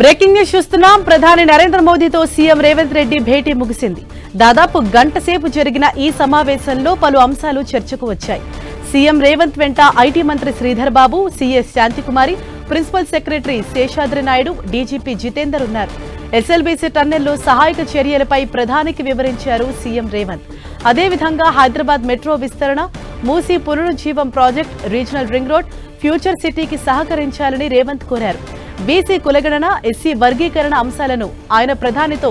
Breaking news చూస్తున్నాం. ప్రధాని నరేంద్ర మోదీతో సీఎం రేవంత్ రెడ్డి భేటీ ముగిసింది. దాదాపు గంట సేపు జరిగిన ఈ సమావేశంలో పలు అంశాలు చర్చకు వచ్చాయి. సీఎం రేవంత్ వెంట ఐటీ మంత్రి Sridhar Babu, CS Shantikumari, principal secretary Seshadri Naidu, DGP Jitender ఉన్నారు. ఎస్ఎల్బీసీ టన్నెల్లో సహాయక చర్యలపై ప్రధానికి వివరించారు సీఎం రేవంత్. అదేవిధంగా హైదరాబాద్ మెట్రో విస్తరణ, మూసీ పునరుజ్జీవం project, regional ring road, future సిటీకి సహకరించాలని రేవంత్ కోరారు. బీసీ కులగణన, ఎస్సీ వర్గీకరణ అంశాలను ఆయన ప్రధానితో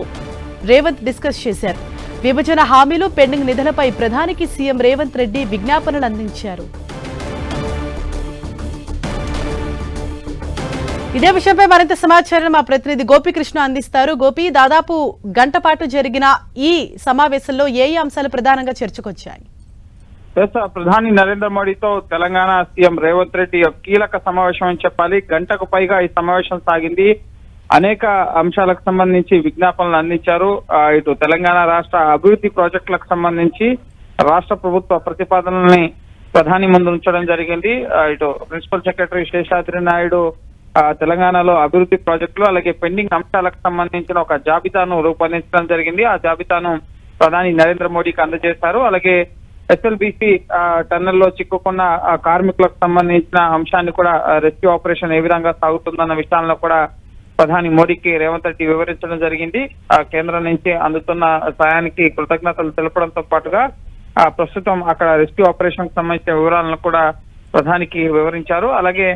రేవంత్ డిస్కస్ చేశారు. విభజన హామీలు, పెండింగ్ నిధులపై ప్రధానికి సీఎం రేవంత్ రెడ్డి విజ్ఞాపనలు అందించారు. ఇదే విషయంపై మరింత సమాచారం మా ప్రతినిధి గోపీకృష్ణ అందిస్తారు. గోపి, దాదాపు గంట పాటు జరిగిన ఈ సమావేశంలో ఏ అంశాలు ప్రధానంగా చర్చకొచ్చాయి? ప్రధాని నరేంద్ర మోడీతో తెలంగాణ సీఎం రేవంత్ రెడ్డి కీలక సమావేశం అని చెప్పాలి. గంటకు పైగా ఈ సమావేశం సాగింది. అనేక అంశాలకు సంబంధించి విజ్ఞాపనలు అందించారు. ఇటు తెలంగాణ రాష్ట్ర అభివృద్ధి ప్రాజెక్టులకు సంబంధించి రాష్ట్ర ప్రభుత్వ ప్రతిపాదనల్ని ప్రధాని ముందు ఉంచడం జరిగింది. ఇటు ప్రిన్సిపల్ సెక్రటరీ శేషాద్రి నాయుడు తెలంగాణలో అభివృద్ధి ప్రాజెక్టులు అలాగే పెండింగ్ అంశాలకు సంబంధించిన ఒక జాబితాను రూపొందించడం జరిగింది. ఆ జాబితాను ప్రధాని నరేంద్ర మోడీకి అందజేశారు. అలాగే ఎస్ఎల్బీసీ టన్నెల్లో చిక్కుకున్న కార్మికులకు సంబంధించిన అంశాన్ని కూడా రెస్క్యూ ఆపరేషన్ ఏ విధంగా సాగుతుందన్న విషయాల్లో కూడా ప్రధాని మోడీకి రేవంత్ రెడ్డి వివరించడం జరిగింది. కేంద్రం నుంచి అందుతున్న సాయానికి కృతజ్ఞతలు తెలపడంతో పాటుగా ప్రస్తుతం అక్కడ రెస్క్యూ ఆపరేషన్ కు సంబంధించిన వివరాలను కూడా ప్రధానికి వివరించారు. అలాగే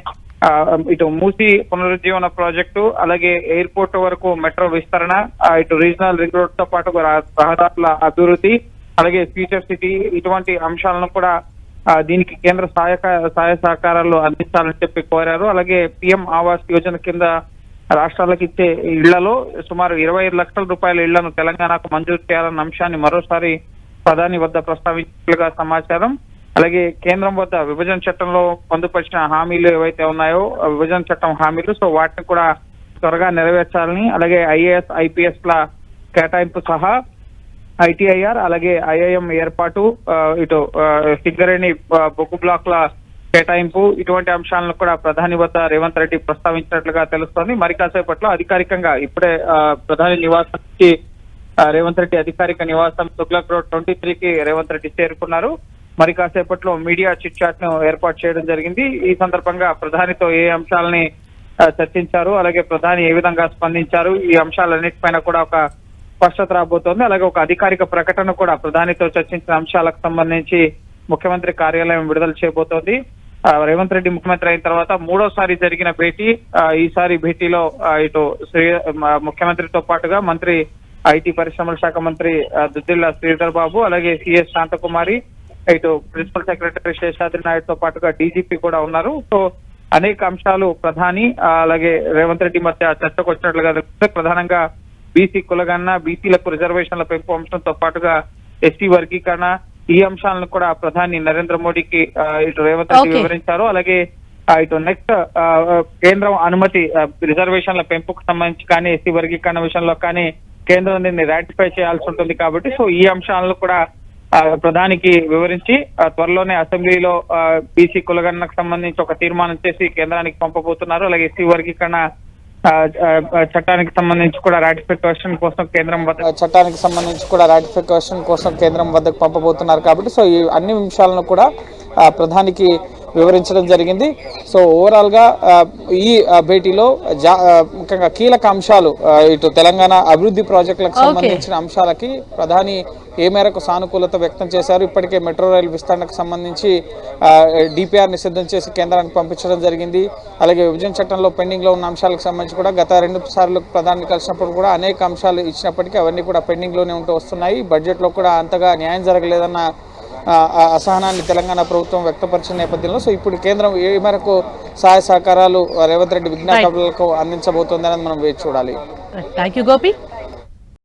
ఇటు మూసీ పునరుజ్జీవన ప్రాజెక్టు, అలాగే ఎయిర్పోర్ట్ వరకు మెట్రో విస్తరణ, ఇటు రీజనల్ రింగ్ రోడ్ తో పాటు రహదారుల అభివృద్ధి, అలాగే ఫ్యూచర్ సిటీ, ఇటువంటి అంశాలను కూడా దీనికి కేంద్ర సహాయ సహకారాలు అందించాలని చెప్పి కోరారు. అలాగే పిఎం ఆవాస్ యోజన కింద రాష్ట్రాలకు ఇచ్చే ఇళ్లలో సుమారు 25 లక్షల రూపాయల ఇళ్లను తెలంగాణకు మంజూరు చేయాలన్న అంశాన్ని మరోసారి ప్రధాని వద్ద ప్రస్తావించినట్లుగా సమాచారం. అలాగే కేంద్రం వద్ద విభజన చట్టంలో పొందుపరిచిన హామీలు ఏవైతే ఉన్నాయో విభజన చట్టం హామీలు, సో వాటిని కూడా త్వరగా నెరవేర్చాలని, అలాగే ఐఏఎస్ ఐపీఎస్ ల కేటాయింపు సహా ఐటీఐఆర్ అలాగే ఐఐఎం ఏర్పాటు, ఇటు సింగరేణి బొగ్గు బ్లాక్ల కేటాయింపు, ఇటువంటి అంశాలను కూడా ప్రధాని వద్ద రేవంత్ రెడ్డి ప్రస్తావించినట్లుగా తెలుస్తోంది. మరి కాసేపట్లో అధికారికంగా ఇప్పుడే ప్రధాని నివాసానికి రేవంత్ రెడ్డి అధికారిక నివాసం తుగ్లక్ రోడ్ 23కి రేవంత్ రెడ్డి చేరుకున్నారు. మరి కాసేపట్లో మీడియా చిట్ చాట్ ను ఏర్పాటు చేయడం జరిగింది. ఈ సందర్భంగా ప్రధానితో ఏ అంశాలని చర్చించారు, అలాగే ప్రధాని ఏ విధంగా స్పందించారు, ఈ అంశాలన్నిటిపైన కూడా ఒక స్పష్టత రాబోతోంది. అలాగే ఒక అధికారిక ప్రకటన కూడా ప్రధానితో చర్చించిన అంశాలకు సంబంధించి ముఖ్యమంత్రి కార్యాలయం విడుదల చేయబోతోంది. రేవంత్ రెడ్డి ముఖ్యమంత్రి అయిన తర్వాత మూడోసారి జరిగిన భేటీ. ఈసారి భేటీలో ఇటు ముఖ్యమంత్రితో పాటుగా మంత్రి ఐటీ పరిశ్రమల శాఖ మంత్రి దుద్దిళ్ల శ్రీధర్ బాబు, అలాగే సిఎస్ శాంతకుమారి, ఇటు ప్రిన్సిపల్ సెక్రటరీ శేషాద్రి నాయుడుతో పాటుగా డీజీపీ కూడా ఉన్నారు. సో అనేక అంశాలు ప్రధాని అలాగే రేవంత్ రెడ్డి మధ్య చర్చకు వచ్చినట్లుగా ప్రధానంగా బీసీ కులగణన, బీసీలకు రిజర్వేషన్ల పెంపు అంశంతో పాటుగా ఎస్సీ వర్గీకరణ, ఈ అంశాలను కూడా ప్రధాని నరేంద్ర మోడీకి ఇటు రేవంత్ రెడ్డి వివరించారు. అలాగే ఇటు నెక్స్ట్ కేంద్రం అనుమతి రిజర్వేషన్ల పెంపుకు సంబంధించి కానీ ఎస్సీ వర్గీకరణ విషయంలో కానీ కేంద్రం దీన్ని రాటిఫై చేయాల్సి ఉంటుంది కాబట్టి సో ఈ అంశాలను కూడా ప్రధానికి వివరించి త్వరలోనే అసెంబ్లీలో బీసీ కులగణనకు సంబంధించి ఒక తీర్మానం చేసి కేంద్రానికి పంపబోతున్నారు. అలాగే ఎస్సీ వర్గీకరణ చట్టానికి సంబంధించి కూడా రాటిఫికేషన్ కోసం కేంద్రం వద్దకు పంపబోతున్నారు కాబట్టి సో ఈ అన్ని అంశాలను కూడా ప్రధానికి వివరించడం జరిగింది. సో ఓవరాల్ గా ఈ భేటీలో ముఖ్యంగా కీలక అంశాలు ఇటు తెలంగాణ అభివృద్ధి ప్రాజెక్టులకు సంబంధించిన అంశాలకి ప్రధాని ఏ మేరకు సానుకూలత వ్యక్తం చేశారు. ఇప్పటికే మెట్రో రైలు విస్తరణకు సంబంధించి డిపిఆర్ ని సిద్ధం చేసి కేంద్రానికి పంపించడం జరిగింది. అలాగే విభజన చట్టంలో పెండింగ్ లో ఉన్న అంశాలకు సంబంధించి కూడా గత 2 సార్లు ప్రధాని కలిసినప్పుడు కూడా అనేక అంశాలు ఇచ్చినప్పటికీ అవన్నీ కూడా పెండింగ్ లోనే ఉంటూ వస్తున్నాయి. బడ్జెట్ లో కూడా అంతగా న్యాయం జరగలేదన్న అసహనాన్ని తెలంగాణ ప్రభుత్వం వ్యక్తపరిచిన నేపథ్యంలో సో ఇప్పుడు కేంద్రం ఏ మేరకు సహాయ సహకారాలు రేవంత్ రెడ్డి విజ్ఞాపనలకు అందించబోతోందని మనం వేచి చూడాలి. థాంక్యూ గోపి.